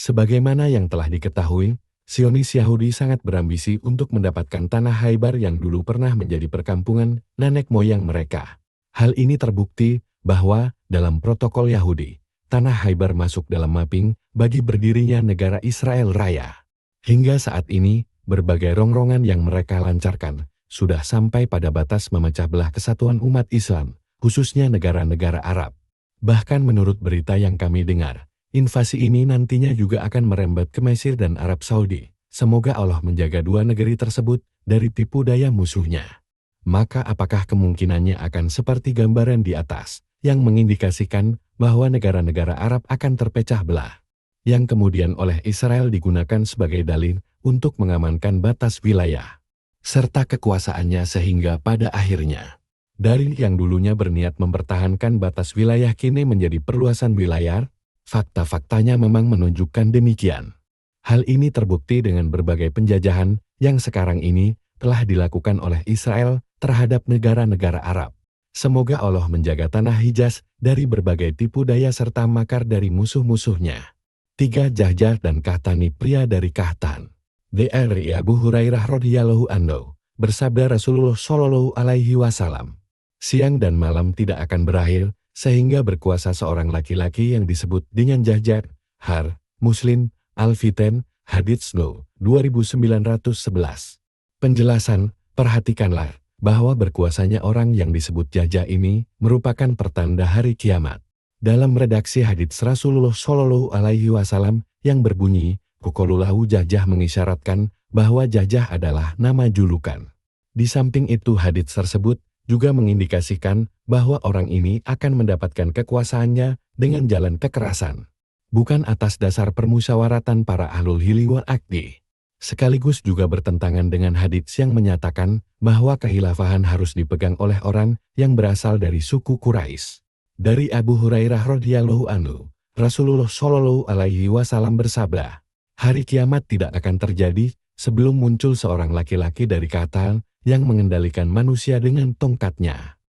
Sebagaimana yang telah diketahui, Zionis Yahudi sangat berambisi untuk mendapatkan tanah Khaybar yang dulu pernah menjadi perkampungan nenek moyang mereka. Hal ini terbukti bahwa dalam protokol Yahudi, tanah Khaybar masuk dalam mapping bagi berdirinya negara Israel Raya. Hingga saat ini, berbagai rongrongan yang mereka lancarkan sudah sampai pada batas memecah belah kesatuan umat Islam, khususnya negara-negara Arab. Bahkan menurut berita yang kami dengar, invasi ini nantinya juga akan merembet ke Mesir dan Arab Saudi. Semoga Allah menjaga dua negeri tersebut dari tipu daya musuhnya. Maka apakah kemungkinannya akan seperti gambaran di atas, yang mengindikasikan bahwa negara-negara Arab akan terpecah belah, yang kemudian oleh Israel digunakan sebagai dalih untuk mengamankan batas wilayah, serta kekuasaannya sehingga pada akhirnya, dari yang dulunya berniat mempertahankan batas wilayah kini menjadi perluasan wilayah. Fakta-faktanya memang menunjukkan demikian. Hal ini terbukti dengan berbagai penjajahan yang sekarang ini telah dilakukan oleh Israel terhadap negara-negara Arab. Semoga Allah menjaga tanah Hijaz dari berbagai tipu daya serta makar dari musuh-musuhnya. 3. Jahjah dan Qahtani. Pria dari Qahtan. Dari Abu Hurairah radhiyallahu anhu, bersabda Rasulullah Shallallahu alaihi wasallam, siang dan malam tidak akan berakhir sehingga berkuasa seorang laki-laki yang disebut dengan Jahjah, Har, Muslim, Al-Fitan, Hadits No. 2911. Penjelasan, perhatikanlah bahwa berkuasanya orang yang disebut Jahjah ini merupakan pertanda hari kiamat. Dalam redaksi hadits Rasulullah Shallallahu alaihi wasallam yang berbunyi, Qululahu Jahjah mengisyaratkan bahwa Jahjah adalah nama julukan. Di samping itu hadits tersebut juga mengindikasikan bahwa orang ini akan mendapatkan kekuasaannya dengan jalan kekerasan, bukan atas dasar permusyawaratan para ahlul hili wal aqdi. Sekaligus juga bertentangan dengan hadits yang menyatakan bahwa kehilafahan harus dipegang oleh orang yang berasal dari suku Quraisy. Dari Abu Hurairah radhiyallahu anhu, Rasulullah Shallallahu alaihi wasallam bersabda, hari kiamat tidak akan terjadi sebelum muncul seorang laki-laki dari Qahtan yang mengendalikan manusia dengan tongkatnya.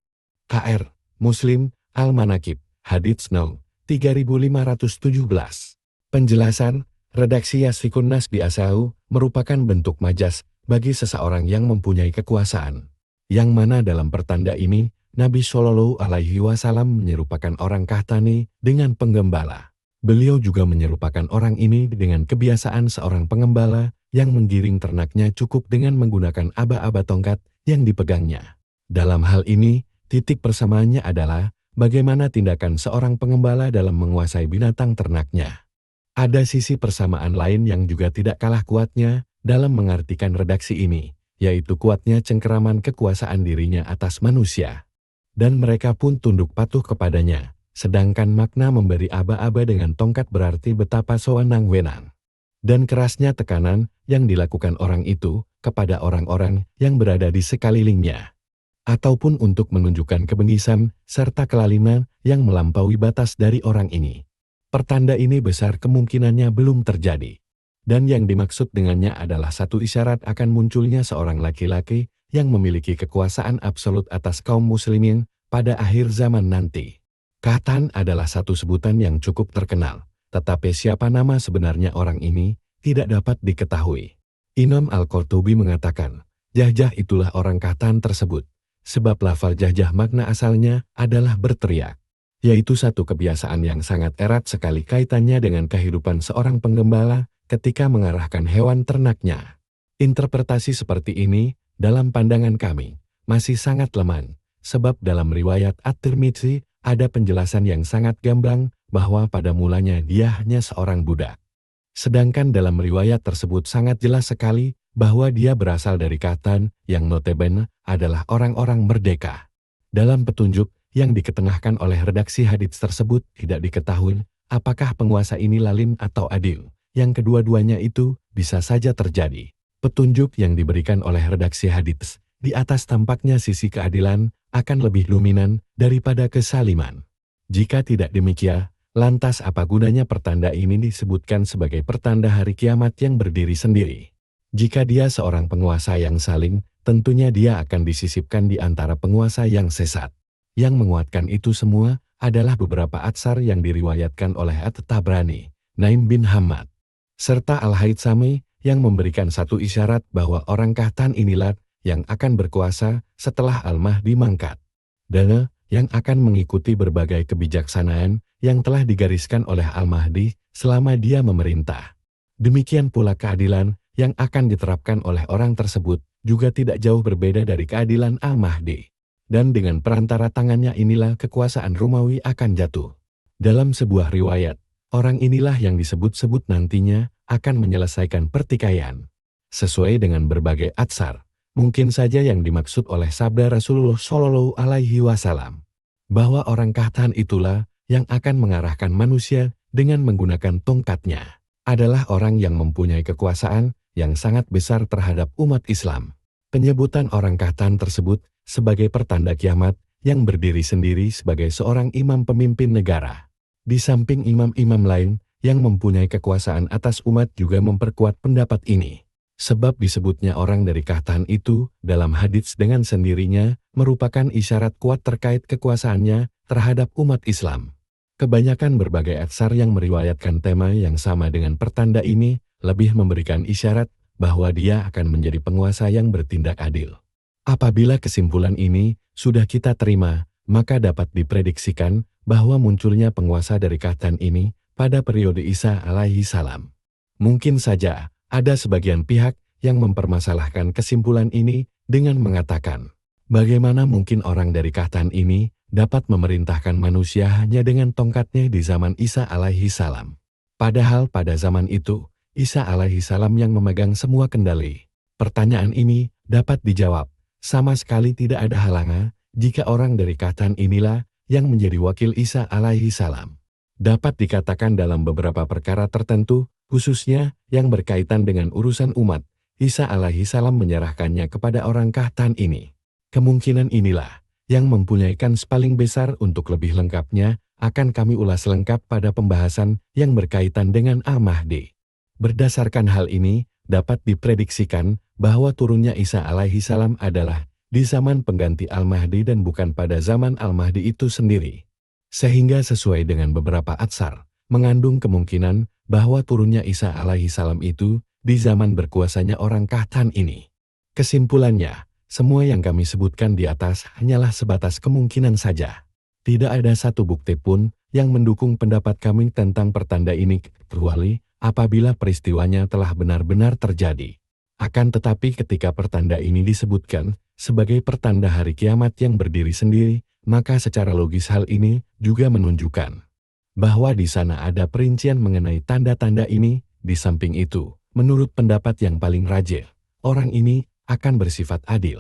KR, Muslim, Al-Manaqib, Hadits No. 3517. Penjelasan, redaksi Yasfikun Nas bi Asau merupakan bentuk majas bagi seseorang yang mempunyai kekuasaan, yang mana dalam pertanda ini, Nabi Shallallahu alaihi wasallam menyerupakan orang Qahtani dengan penggembala. Beliau juga menyerupakan orang ini dengan kebiasaan seorang pengembala yang menggiring ternaknya cukup dengan menggunakan aba-aba tongkat yang dipegangnya. Dalam hal ini, titik persamaannya adalah bagaimana tindakan seorang pengembala dalam menguasai binatang ternaknya. Ada sisi persamaan lain yang juga tidak kalah kuatnya dalam mengartikan redaksi ini, yaitu kuatnya cengkeraman kekuasaan dirinya atas manusia. Dan mereka pun tunduk patuh kepadanya, sedangkan makna memberi aba-aba dengan tongkat berarti betapa sewenang-wenang dan kerasnya tekanan yang dilakukan orang itu kepada orang-orang yang berada di sekelilingnya, ataupun untuk menunjukkan kebengisan serta kelaliman yang melampaui batas dari orang ini. Pertanda ini besar kemungkinannya belum terjadi, dan yang dimaksud dengannya adalah satu isyarat akan munculnya seorang laki-laki yang memiliki kekuasaan absolut atas kaum muslimin pada akhir zaman nanti. Qahtan adalah satu sebutan yang cukup terkenal, tetapi siapa nama sebenarnya orang ini tidak dapat diketahui. Imam Al-Qurtubi mengatakan, Jahjah itulah orang Qahtan tersebut, sebab lafal Jahjah makna asalnya adalah berteriak, yaitu satu kebiasaan yang sangat erat sekali kaitannya dengan kehidupan seorang penggembala ketika mengarahkan hewan ternaknya. Interpretasi seperti ini, dalam pandangan kami, masih sangat lemah, sebab dalam riwayat At-Tirmidzi ada penjelasan yang sangat gamblang bahwa pada mulanya dia hanya seorang budak. Sedangkan dalam riwayat tersebut sangat jelas sekali bahwa dia berasal dari Qahtan yang notabene adalah orang-orang merdeka. Dalam petunjuk yang diketengahkan oleh redaksi hadits tersebut tidak diketahui apakah penguasa ini lalim atau adil. Yang kedua-duanya itu bisa saja terjadi. Petunjuk yang diberikan oleh redaksi hadits di atas tampaknya sisi keadilan akan lebih dominan daripada kesaliman. Jika tidak demikian, lantas apa gunanya pertanda ini disebutkan sebagai pertanda hari kiamat yang berdiri sendiri? Jika dia seorang penguasa yang saling, tentunya dia akan disisipkan di antara penguasa yang sesat. Yang menguatkan itu semua adalah beberapa atsar yang diriwayatkan oleh At-Tabrani, Naim bin Hammad, serta Al-Haythami yang memberikan satu isyarat bahwa orang Kahtan inilah yang akan berkuasa setelah Al-Mahdi mangkat. Dan yang akan mengikuti berbagai kebijaksanaan yang telah digariskan oleh Al-Mahdi selama dia memerintah. Demikian pula keadilan yang akan diterapkan oleh orang tersebut juga tidak jauh berbeda dari keadilan Al-Mahdi. Dan dengan perantara tangannya inilah kekuasaan Romawi akan jatuh. Dalam sebuah riwayat, orang inilah yang disebut-sebut nantinya akan menyelesaikan pertikaian. Sesuai dengan berbagai atsar, mungkin saja yang dimaksud oleh sabda Rasulullah Shallallahu Alaihi Wasallam, bahwa orang Kahtan itulah yang akan mengarahkan manusia dengan menggunakan tongkatnya, adalah orang yang mempunyai kekuasaan yang sangat besar terhadap umat Islam. Penyebutan orang Kahtan tersebut sebagai pertanda kiamat yang berdiri sendiri sebagai seorang imam pemimpin negara. Di samping imam-imam lain yang mempunyai kekuasaan atas umat juga memperkuat pendapat ini. Sebab disebutnya orang dari Kahtan itu dalam hadits dengan sendirinya merupakan isyarat kuat terkait kekuasaannya terhadap umat Islam. Kebanyakan berbagai atsar yang meriwayatkan tema yang sama dengan pertanda ini lebih memberikan isyarat bahwa dia akan menjadi penguasa yang bertindak adil. Apabila kesimpulan ini sudah kita terima, maka dapat diprediksikan bahwa munculnya penguasa dari Kahtan ini pada periode Isa alaihi salam. Mungkin saja ada sebagian pihak yang mempermasalahkan kesimpulan ini dengan mengatakan, bagaimana mungkin orang dari Kahtan ini dapat memerintahkan manusia hanya dengan tongkatnya di zaman Isa alaihi salam. Padahal pada zaman itu, Isa alaihi salam yang memegang semua kendali. Pertanyaan ini dapat dijawab. Sama sekali tidak ada halangan jika orang dari Kahtan inilah yang menjadi wakil Isa alaihi salam. Dapat dikatakan dalam beberapa perkara tertentu, khususnya yang berkaitan dengan urusan umat, Isa alaihi salam menyerahkannya kepada orang Kahtan ini. Kemungkinan inilah yang mempunyai kans paling besar. Untuk lebih lengkapnya akan kami ulas lengkap pada pembahasan yang berkaitan dengan Al-Mahdi. Berdasarkan hal ini, dapat diprediksikan bahwa turunnya Isa alaihi salam adalah di zaman pengganti Al-Mahdi dan bukan pada zaman Al-Mahdi itu sendiri. Sehingga sesuai dengan beberapa atsar, mengandung kemungkinan bahwa turunnya Isa alaihi salam itu di zaman berkuasanya orang Kahtan ini. Kesimpulannya, semua yang kami sebutkan di atas hanyalah sebatas kemungkinan saja. Tidak ada satu bukti pun yang mendukung pendapat kami tentang pertanda ini, kecuali apabila peristiwanya telah benar-benar terjadi. Akan tetapi ketika pertanda ini disebutkan sebagai pertanda hari kiamat yang berdiri sendiri, maka secara logis hal ini juga menunjukkan bahwa di sana ada perincian mengenai tanda-tanda ini. Di samping itu, menurut pendapat yang paling rajih, orang ini akan bersifat adil.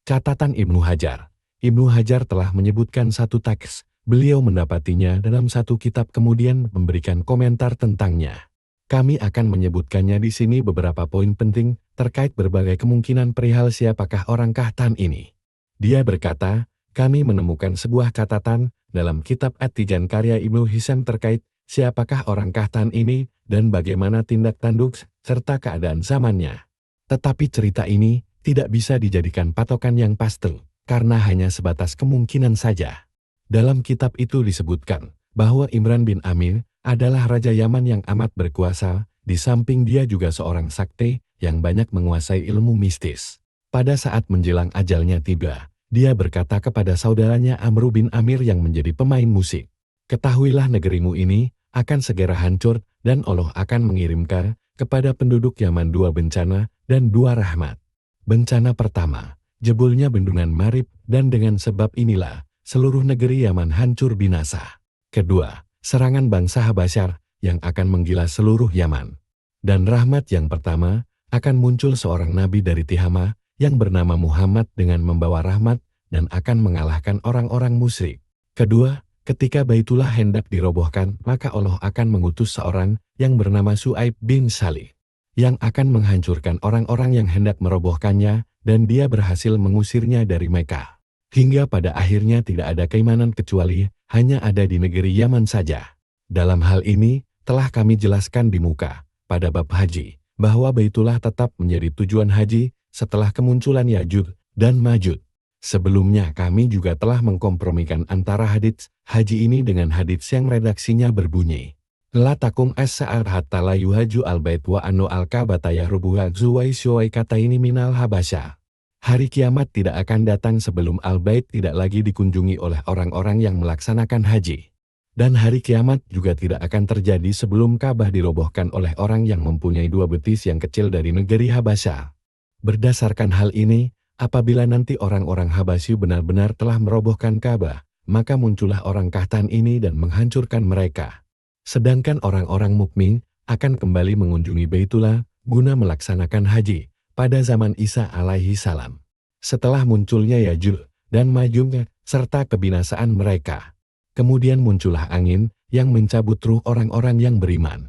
Catatan Ibnu Hajar. Ibnu Hajar telah menyebutkan satu teks, beliau mendapatinya dalam satu kitab kemudian memberikan komentar tentangnya. Kami akan menyebutkannya di sini beberapa poin penting terkait berbagai kemungkinan perihal siapakah orang Kahtan ini. Dia berkata, kami menemukan sebuah catatan dalam kitab At-Tijan karya Ibnu Hisham terkait siapakah orang Kahtan ini dan bagaimana tindak tanduk serta keadaan zamannya. Tetapi cerita ini tidak bisa dijadikan patokan yang pasti karena hanya sebatas kemungkinan saja. Dalam kitab itu disebutkan bahwa Imran bin Amir adalah Raja Yaman yang amat berkuasa, di samping dia juga seorang sakti yang banyak menguasai ilmu mistis. Pada saat menjelang ajalnya tiba, dia berkata kepada saudaranya Amr bin Amir yang menjadi pemain musik, ketahuilah negerimu ini akan segera hancur dan Allah akan mengirimkan kepada penduduk Yaman dua bencana dan dua rahmat. Bencana pertama, jebolnya bendungan Marib dan dengan sebab inilah seluruh negeri Yaman hancur binasa. Kedua, serangan bangsa Habasyar yang akan menggilas seluruh Yaman. Dan rahmat yang pertama, akan muncul seorang nabi dari Tihama yang bernama Muhammad dengan membawa rahmat dan akan mengalahkan orang-orang musyrik. Kedua, ketika Baitullah hendak dirobohkan, maka Allah akan mengutus seorang yang bernama Su'aib bin Salih, yang akan menghancurkan orang-orang yang hendak merobohkannya, dan dia berhasil mengusirnya dari Mekah. Hingga pada akhirnya tidak ada keimanan kecuali hanya ada di negeri Yaman saja. Dalam hal ini, telah kami jelaskan di muka, pada bab haji, bahwa Baitullah tetap menjadi tujuan haji setelah kemunculan Ya'juj dan Ma'juj. Sebelumnya kami juga telah mengkompromikan antara hadits haji ini dengan hadits yang redaksinya berbunyi, La takum as-sa'ar hatta la yuhaju al-bait wa anu al-kabata yahrubuha zuwai syuai kata ini minal habasya. Hari kiamat tidak akan datang sebelum al-bait tidak lagi dikunjungi oleh orang-orang yang melaksanakan haji. Dan hari kiamat juga tidak akan terjadi sebelum Ka'bah dirobohkan oleh orang yang mempunyai dua betis yang kecil dari negeri Habasya. Berdasarkan hal ini, apabila nanti orang-orang Habasyi benar-benar telah merobohkan Ka'bah, maka muncullah orang Kahtan ini dan menghancurkan mereka. Sedangkan orang-orang mukmin akan kembali mengunjungi Baitullah guna melaksanakan haji pada zaman Isa alaihi salam. Setelah munculnya Yajuj dan Majuj serta kebinasaan mereka, kemudian muncullah angin yang mencabut ruh orang-orang yang beriman.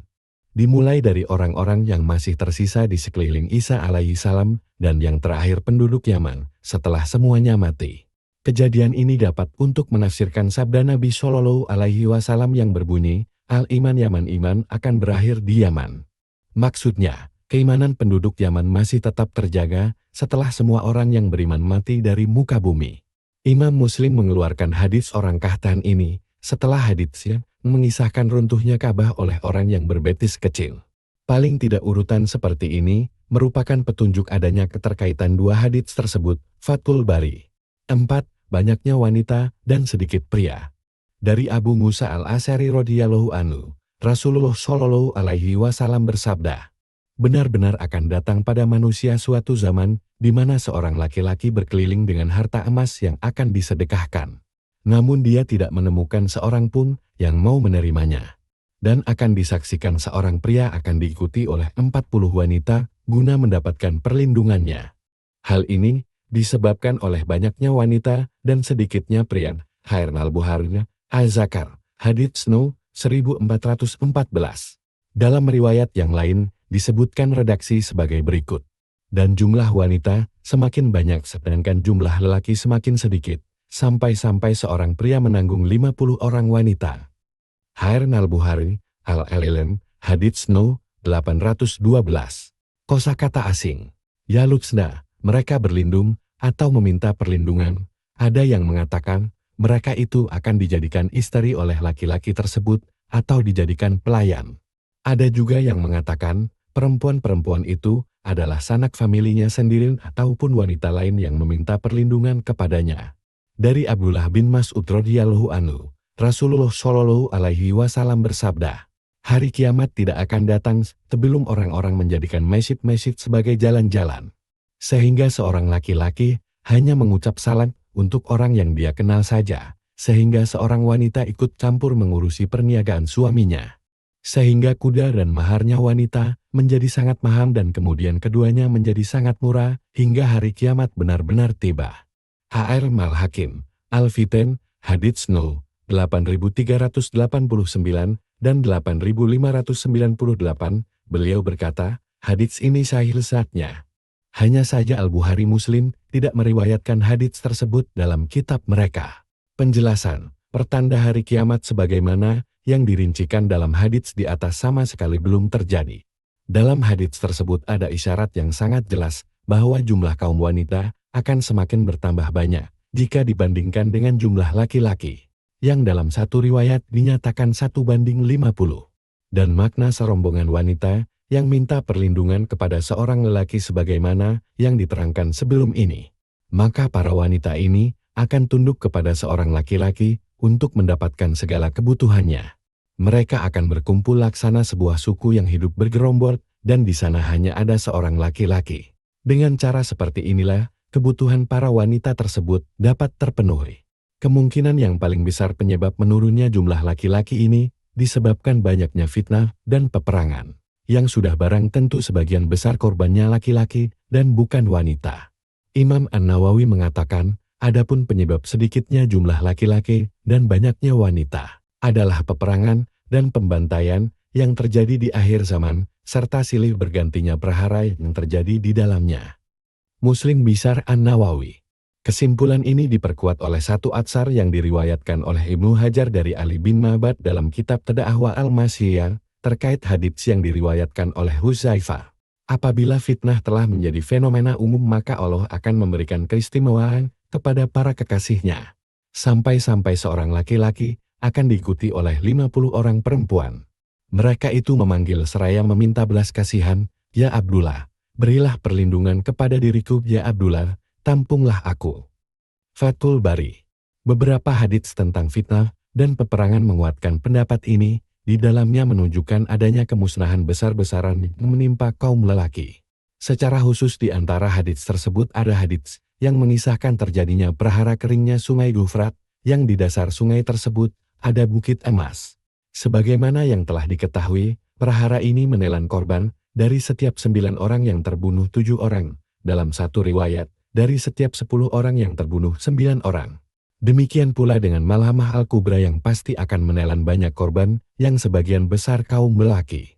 Dimulai dari orang-orang yang masih tersisa di sekeliling Isa alaihi salam dan yang terakhir penduduk Yaman setelah semuanya mati. Kejadian ini dapat untuk menafsirkan sabda Nabi Shallallahu alaihi wasallam yang berbunyi, Al-iman Yaman iman akan berakhir di Yaman. Maksudnya, keimanan penduduk Yaman masih tetap terjaga setelah semua orang yang beriman mati dari muka bumi. Imam Muslim mengeluarkan hadis orang Kahtan ini setelah haditsnya mengisahkan runtuhnya Ka'bah oleh orang yang berbetis kecil. Paling tidak urutan seperti ini merupakan petunjuk adanya keterkaitan dua hadits tersebut, Fathul Bari. 4. Banyaknya wanita dan sedikit pria. Dari Abu Musa al-Asy'ari radhiyallahu anhu, Rasulullah Shallallahu alaihi wasallam bersabda, benar-benar akan datang pada manusia suatu zaman di mana seorang laki-laki berkeliling dengan harta emas yang akan disedekahkan. Namun dia tidak menemukan seorang pun yang mau menerimanya. Dan akan disaksikan seorang pria akan diikuti oleh 40 wanita guna mendapatkan perlindungannya. Hal ini disebabkan oleh banyaknya wanita dan sedikitnya pria. Khairul al-Bukhari, Az-Zakar, hadits No. 1414. Dalam riwayat yang lain disebutkan redaksi sebagai berikut. Dan jumlah wanita semakin banyak sedangkan jumlah lelaki semakin sedikit, sampai-sampai seorang pria menanggung 50 orang wanita. Khairul al-Bukhari, Al-Ilm, hadits No. 812. Kosakata asing. Yalutsna, mereka berlindung atau meminta perlindungan. Ada yang mengatakan mereka itu akan dijadikan istri oleh laki-laki tersebut atau dijadikan pelayan. Ada juga yang mengatakan perempuan-perempuan itu adalah sanak familinya sendiri ataupun wanita lain yang meminta perlindungan kepadanya. Dari Abdullah bin Mas'ud radhiyallahu anhu, Rasulullah Shallallahu alaihi wasallam bersabda, hari kiamat tidak akan datang sebelum orang-orang menjadikan masjid-masjid sebagai jalan-jalan. Sehingga seorang laki-laki hanya mengucap salam untuk orang yang dia kenal saja, sehingga seorang wanita ikut campur mengurusi perniagaan suaminya. Sehingga kuda dan maharnya wanita menjadi sangat mahal dan kemudian keduanya menjadi sangat murah hingga hari kiamat benar-benar tiba. H.R. Mal-Hakim, Al-Fitan, hadits No. 8389 dan 8598, beliau berkata, hadits ini sahih zatnya. Hanya saja Al-Bukhari Muslim tidak meriwayatkan hadits tersebut dalam kitab mereka. Penjelasan, pertanda hari kiamat sebagaimana yang dirincikan dalam hadits di atas sama sekali belum terjadi. Dalam hadits tersebut ada isyarat yang sangat jelas bahwa jumlah kaum wanita akan semakin bertambah banyak jika dibandingkan dengan jumlah laki-laki, yang dalam satu riwayat dinyatakan 1:50. Dan makna serombongan wanita yang minta perlindungan kepada seorang lelaki sebagaimana yang diterangkan sebelum ini. Maka para wanita ini akan tunduk kepada seorang laki-laki untuk mendapatkan segala kebutuhannya. Mereka akan berkumpul laksana sebuah suku yang hidup bergerombol dan di sana hanya ada seorang laki-laki. Dengan cara seperti inilah, kebutuhan para wanita tersebut dapat terpenuhi. Kemungkinan yang paling besar penyebab menurunnya jumlah laki-laki ini disebabkan banyaknya fitnah dan peperangan. Yang sudah barang tentu sebagian besar korbannya laki-laki dan bukan wanita. Imam An-Nawawi mengatakan, adapun penyebab sedikitnya jumlah laki-laki dan banyaknya wanita adalah peperangan dan pembantaian yang terjadi di akhir zaman, serta silih bergantinya prahara yang terjadi di dalamnya. Muslim Bishar An-Nawawi. Kesimpulan ini diperkuat oleh satu atsar yang diriwayatkan oleh Ibnu Hajar dari Ali bin Ma'bad dalam kitab Tada'ahwa al-Masiyah, terkait hadits yang diriwayatkan oleh Huzaifah. Apabila fitnah telah menjadi fenomena umum maka Allah akan memberikan keistimewaan kepada para kekasihnya. Sampai-sampai seorang laki-laki akan diikuti oleh 50 orang perempuan. Mereka itu memanggil seraya meminta belas kasihan, "Ya Abdullah, berilah perlindungan kepada diriku, ya Abdullah, tampunglah aku." Fathul Bari. Beberapa hadits tentang fitnah dan peperangan menguatkan pendapat ini, di dalamnya menunjukkan adanya kemusnahan besar-besaran yang menimpa kaum lelaki. Secara khusus di antara hadits tersebut ada hadits yang mengisahkan terjadinya prahara keringnya sungai Gufrat, yang di dasar sungai tersebut ada bukit emas. Sebagaimana yang telah diketahui, prahara ini menelan korban, dari setiap 9 orang yang terbunuh 7 orang, dalam satu riwayat, dari setiap 10 orang yang terbunuh 9 orang. Demikian pula dengan Malhamah Al-Kubra yang pasti akan menelan banyak korban, yang sebagian besar kaum lelaki.